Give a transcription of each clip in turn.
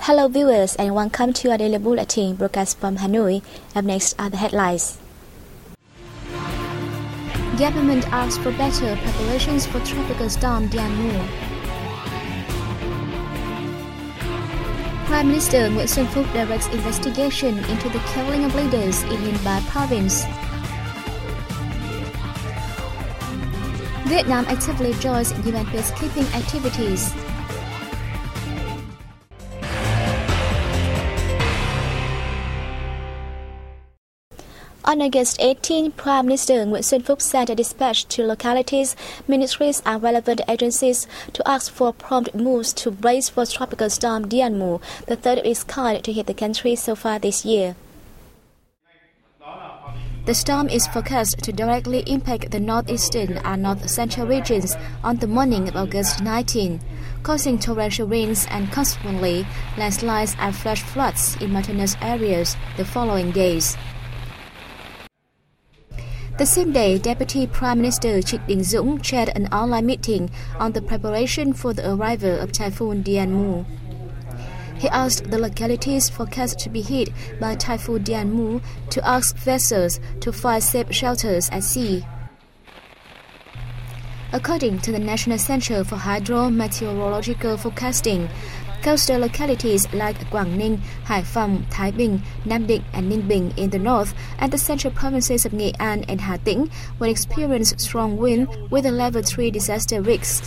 Hello viewers and welcome to our daily bulletin broadcast from Hanoi. Up next are the headlines. Government asks for better preparations for tropical storm Dianmu. Prime Minister Nguyễn Xuân Phúc directs investigation into the killing of leaders in Yên Bái province. Vietnam actively joins UN peacekeeping activities. On August 18, Prime Minister Nguyễn Xuân Phúc sent a dispatch to localities, ministries and relevant agencies to ask for prompt moves to brace for tropical storm Dianmu, the third of its kind to hit the country so far this year. The storm is forecast to directly impact the northeastern and north-central regions on the morning of August 19, causing torrential rains and consequently landslides and flash floods in mountainous areas the following days. The same day, Deputy Prime Minister Trịnh Đình Dũng chaired an online meeting on the preparation for the arrival of Typhoon Dianmu. He asked the localities forecast to be hit by Typhoon Dianmu to ask vessels to find safe shelters at sea. According to the National Center for Hydrometeorological Forecasting, coastal localities like Quảng Ninh, Hải Phòng, Thái Bình, Nam Định and Ninh Bình in the north and the central provinces of Nghệ An and Hà Tĩnh will experience strong wind with a level 3 disaster risk.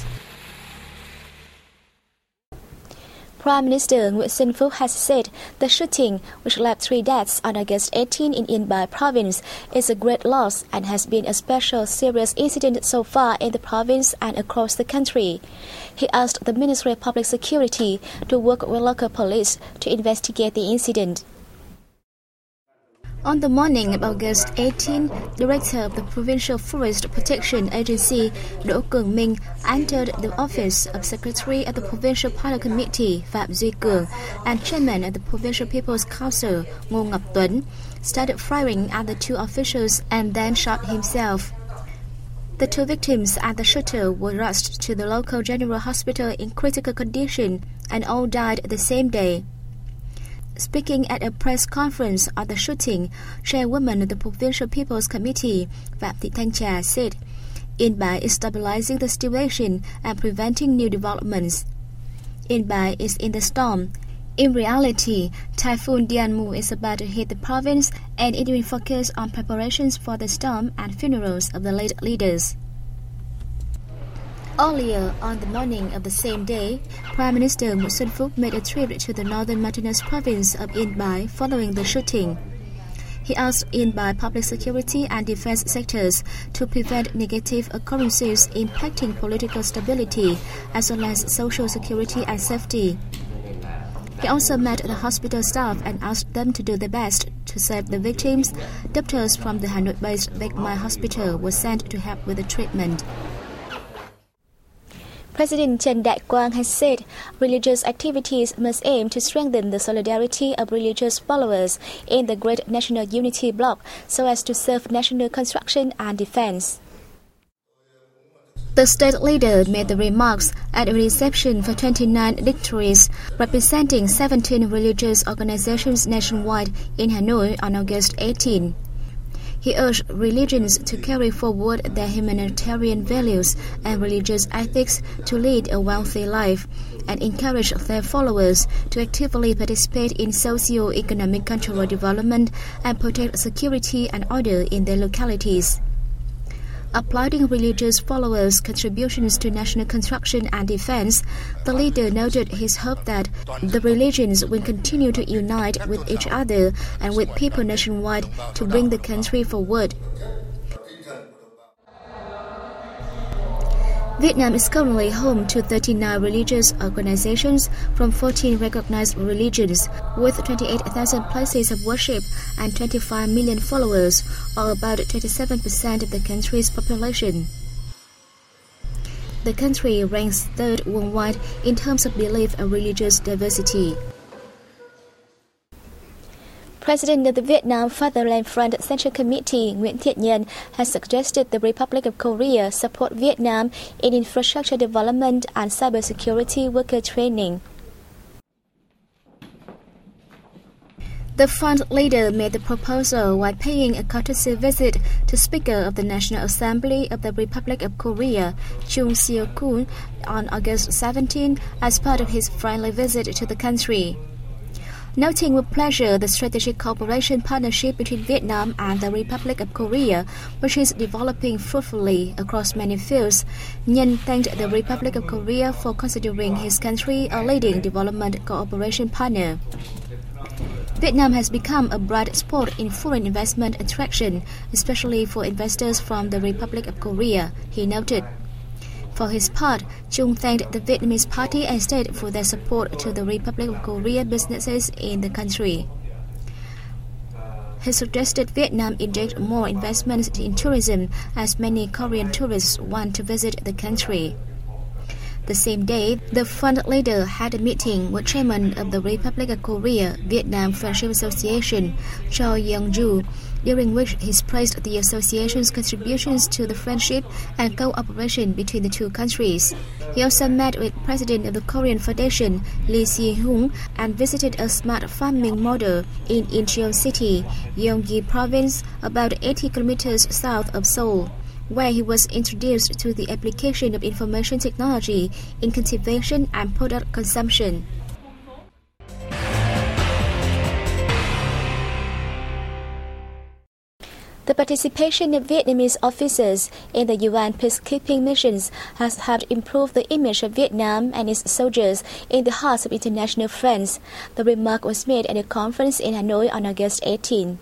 Prime Minister Nguyễn Xuân Phúc has said the shooting, which left 3 deaths on August 18 in Yên Bái province, is a great loss and has been a special serious incident so far in the province and across the country. He asked the Ministry of Public Security to work with local police to investigate the incident. On the morning of August 18, Director of the Provincial Forest Protection Agency, Đỗ Cường Minh, entered the office of Secretary of the Provincial Pilot Committee, Phạm Duy Cường, and Chairman of the Provincial People's Council, Ngô Ngọc Tuấn, started firing at the 2 officials and then shot himself. The 2 victims and the shooter were rushed to the local general hospital in critical condition and all died the same day. Speaking at a press conference on the shooting, Chairwoman of the Provincial People's Committee, Phạm Thị Thanh Trà, said, Yên Bái is stabilizing the situation and preventing new developments. Yên Bái is in the storm. In reality, Typhoon Dianmu is about to hit the province and it will focus on preparations for the storm and funerals of the late leaders. Earlier on the morning of the same day, Prime Minister Nguyễn Xuân Phúc made a trip to the northern mountainous province of Yên Bái following the shooting. He asked Yên Bái public security and defense sectors to prevent negative occurrences impacting political stability as well as social security and safety. He also met the hospital staff and asked them to do their best to save the victims. Doctors from the Hanoi-based Bạch Mai Hospital were sent to help with the treatment. President Trần Đại Quang has said religious activities must aim to strengthen the solidarity of religious followers in the Great National Unity Bloc so as to serve national construction and defense. The state leader made the remarks at a reception for 29 dignitaries representing 17 religious organizations nationwide in Hanoi on August 18. He urged religions to carry forward their humanitarian values and religious ethics to lead a wealthy life and encourage their followers to actively participate in socio-economic cultural development and protect security and order in their localities. Applauding religious followers' contributions to national construction and defense, the leader noted his hope that the religions will continue to unite with each other and with people nationwide to bring the country forward. Vietnam is currently home to 39 religious organizations from 14 recognized religions, with 28,000 places of worship and 25 million followers, or about 27% of the country's population. The country ranks 3rd worldwide in terms of belief and religious diversity. President of the Vietnam Fatherland Front Central Committee Nguyễn Thiện Nhân has suggested the Republic of Korea support Vietnam in infrastructure development and cybersecurity worker training. The front leader made the proposal while paying a courtesy visit to Speaker of the National Assembly of the Republic of Korea, Chung Seo-kun, on August 17 as part of his friendly visit to the country. Noting with pleasure the strategic cooperation partnership between Vietnam and the Republic of Korea, which is developing fruitfully across many fields, Nhân thanked the Republic of Korea for considering his country a leading development cooperation partner. Vietnam has become a bright spot in foreign investment attraction, especially for investors from the Republic of Korea, he noted. For his part, Chung thanked the Vietnamese party and state for their support to the Republic of Korea businesses in the country. He suggested Vietnam inject more investments in tourism, as many Korean tourists want to visit the country. The same day, the front leader had a meeting with Chairman of the Republic of Korea Vietnam Friendship Association, Cho Young-ju, during which he praised the association's contributions to the friendship and cooperation between the two countries. He also met with President of the Korean Foundation, Lee Si-hung, and visited a smart farming model in Incheon City, Gyeonggi Province, about 80 kilometers south of Seoul, where he was introduced to the application of information technology in cultivation and product consumption. The participation of Vietnamese officers in the UN peacekeeping missions has helped improve the image of Vietnam and its soldiers in the hearts of international friends. The remark was made at a conference in Hanoi on August 18.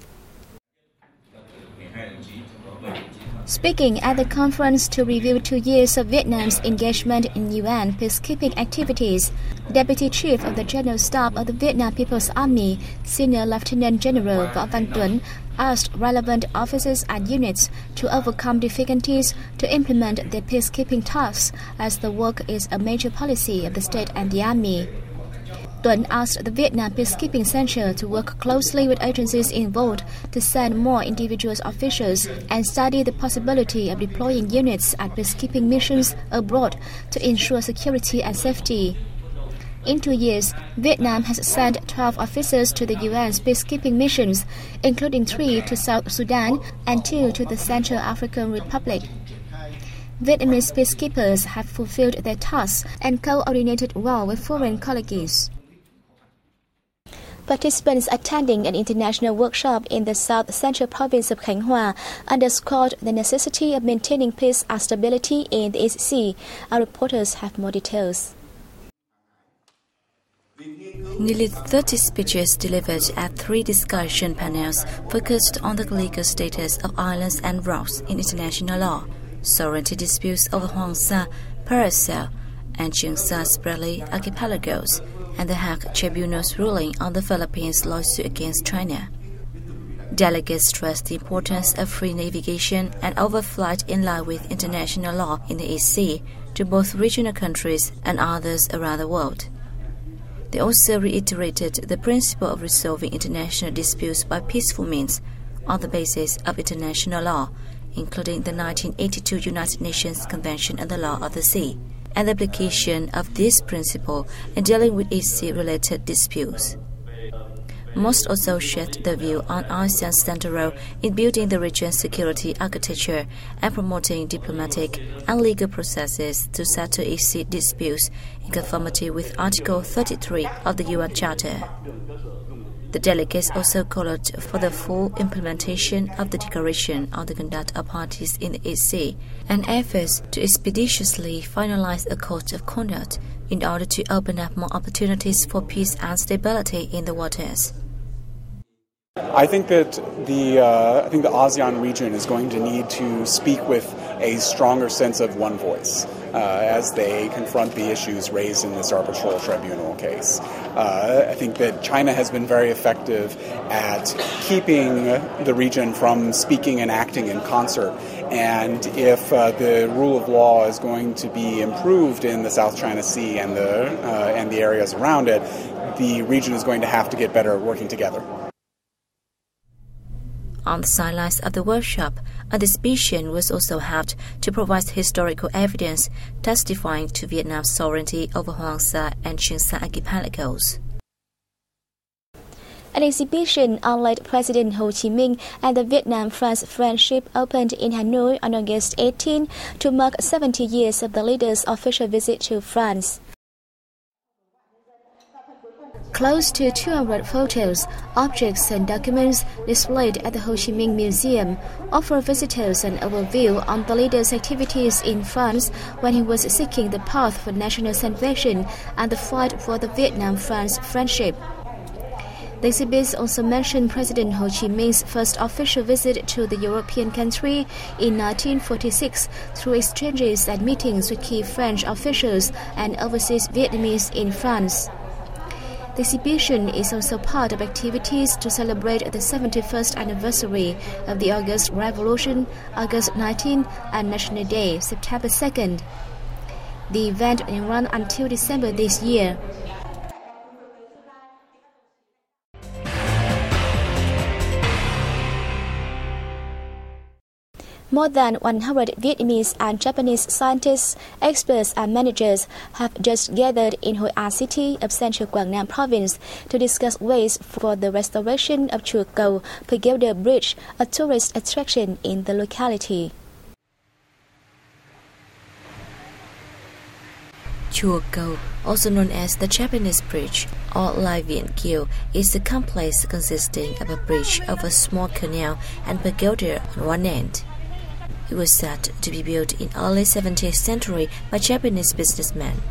Speaking at the conference to review 2 years of Vietnam's engagement in UN peacekeeping activities, Deputy Chief of the General Staff of the Vietnam People's Army, Senior Lieutenant General Võ Văn Tuấn, asked relevant officers and units to overcome difficulties to implement their peacekeeping tasks, as the work is a major policy of the state and the army. Tuấn asked the Vietnam Peacekeeping Center to work closely with agencies involved to send more individual officials and study the possibility of deploying units at peacekeeping missions abroad to ensure security and safety. In 2 years, Vietnam has sent 12 officers to the UN's peacekeeping missions, including 3 to South Sudan and 2 to the Central African Republic. Vietnamese peacekeepers have fulfilled their tasks and coordinated well with foreign colleagues. Participants attending an international workshop in the South Central province of Khánh Hòa underscored the necessity of maintaining peace and stability in the East Sea. Our reporters have more details. Nearly 30 speeches delivered at 3 discussion panels focused on the legal status of islands and rocks in international law, sovereignty disputes over Hoàng Sa, Paracel, and Trường Sa Spratly archipelagos, and the Hague Tribunal's ruling on the Philippines' lawsuit against China. Delegates stressed the importance of free navigation and overflight in line with international law in the East Sea to both regional countries and others around the world. They also reiterated the principle of resolving international disputes by peaceful means on the basis of international law, including the 1982 United Nations Convention on the Law of the Sea, and the application of this principle in dealing with East Sea-related disputes. Most also shared the view on ASEAN's central role in building the region's security architecture and promoting diplomatic and legal processes to settle East Sea disputes in conformity with Article 33 of the UN Charter. The delegates also called for the full implementation of the Declaration on the Conduct of Parties in the East Sea and efforts to expeditiously finalize a code of conduct in order to open up more opportunities for peace and stability in the waters. I think that the ASEAN region is going to need to speak with a stronger sense of one voice as they confront the issues raised in this arbitral tribunal case. I think that China has been very effective at keeping the region from speaking and acting in concert. And if the rule of law is going to be improved in the South China Sea and the areas around it, the region is going to have to get better at working together. On the sidelines of the workshop, a discussion was also held to provide historical evidence testifying to Vietnam's sovereignty over Hoàng Sa and Trường Sa archipelagos. An exhibition on late President Ho Chi Minh and the Vietnam-France friendship opened in Hanoi on August 18 to mark 70 years of the leader's official visit to France. Close to 200 photos, objects and documents displayed at the Ho Chi Minh Museum offer visitors an overview on the leader's activities in France when he was seeking the path for national salvation and the fight for the Vietnam-France friendship. The exhibits also mention President Ho Chi Minh's first official visit to the European country in 1946 through exchanges and meetings with key French officials and overseas Vietnamese in France. The exhibition is also part of activities to celebrate the 71st anniversary of the August Revolution, August 19, and National Day, September 2nd. The event will run until December this year. More than 100 Vietnamese and Japanese scientists, experts and managers have just gathered in Hoi An City of Central Quảng Nam Province to discuss ways for the restoration of Chùa Cầu Pagoda Bridge, a tourist attraction in the locality. Chùa Cầu, also known as the Japanese Bridge or Lai Vien Kieu, is a complex consisting of a bridge over a small canal and pagoda on one end. It was said to be built in early 17th century by Japanese businessmen.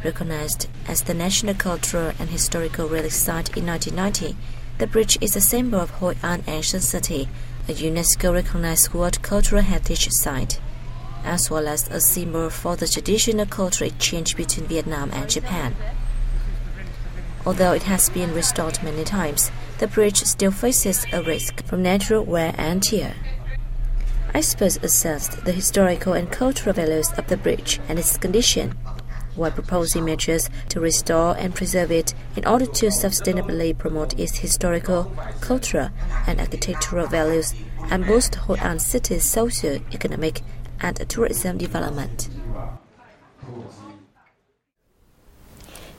Recognized as the National Cultural and Historical Relic Site in 1990, the bridge is a symbol of Hoi An Ancient City, a UNESCO-recognized World Cultural Heritage Site, as well as a symbol for the traditional cultural exchange between Vietnam and Japan. Although it has been restored many times, the bridge still faces a risk from natural wear and tear. Experts assessed the historical and cultural values of the bridge and its condition, while proposing measures to restore and preserve it in order to sustainably promote its historical, cultural, and architectural values and boost Hoi An City's socio-economic and tourism development.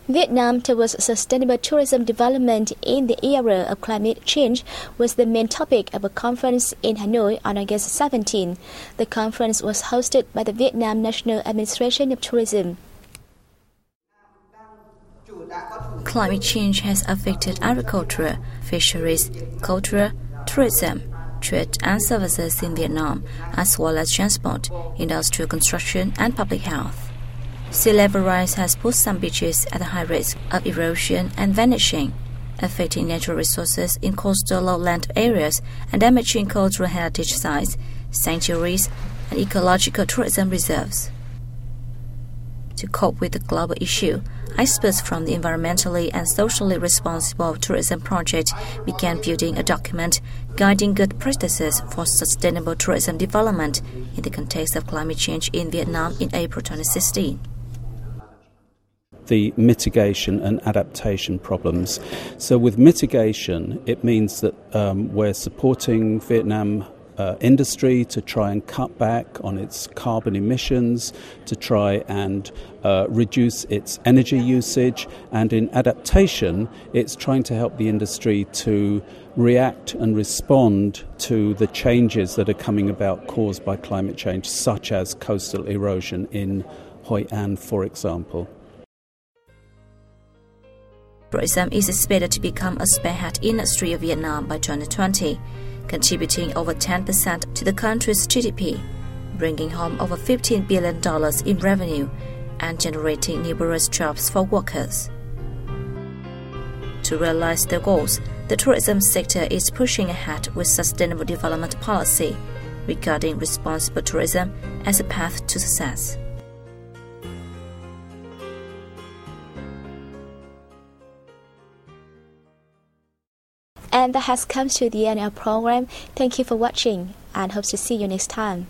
Vietnam towards sustainable tourism development in the era of climate change was the main topic of a conference in Hanoi on August 17. The conference was hosted by the Vietnam National Administration of Tourism. Climate change has affected agriculture, fisheries, culture, tourism, trade and services in Vietnam, as well as transport, industrial construction, and public health. Sea level rise has put some beaches at a high risk of erosion and vanishing, affecting natural resources in coastal lowland areas and damaging cultural heritage sites, sanctuaries, and ecological tourism reserves. To cope with the global issue, experts from the environmentally and socially responsible tourism project began building a document guiding good practices for sustainable tourism development in the context of climate change in Vietnam in April 2016. The mitigation and adaptation problems. So with mitigation, it means that we're supporting Vietnam industry to try and cut back on its carbon emissions, to try and reduce its energy usage, and in adaptation, it's trying to help the industry to react and respond to the changes that are coming about caused by climate change, such as coastal erosion in Hoi An, for example. Tourism is expected to become a spearhead industry of Vietnam by 2020, contributing over 10% to the country's GDP, bringing home over $15 billion in revenue and generating numerous jobs for workers. To realize their goals, the tourism sector is pushing ahead with sustainable development policy regarding responsible tourism as a path to success. And that has come to the end of our program. Thank you for watching and hope to see you next time.